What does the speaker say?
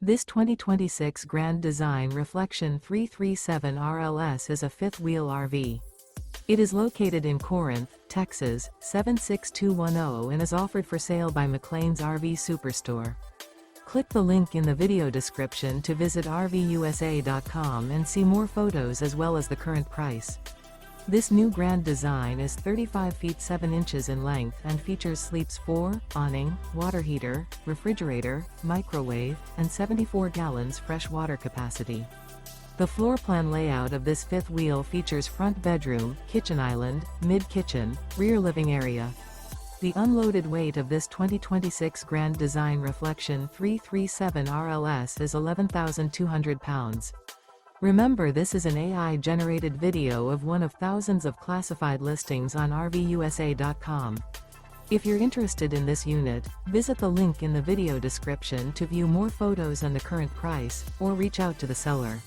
This 2026 Grand Design Reflection 337 RLS is a fifth-wheel RV. It is located in Corinth, Texas, 76210 and is offered for sale by McClain's RV Superstore. Click the link in the video description to visit RVUSA.com and see more photos as well as the current price. This new Grand Design is 35 feet 7 inches in length and features sleeps 4, awning, water heater, refrigerator, microwave, and 74 gallons fresh water capacity. The floor plan layout of this fifth wheel features front bedroom, kitchen island, mid-kitchen, rear living area. The unloaded weight of this 2026 Grand Design Reflection 337 RLS is 11,200 pounds. Remember, this is an AI-generated video of one of thousands of classified listings on RVUSA.com. If you're interested in this unit, visit the link in the video description to view more photos and the current price, or reach out to the seller.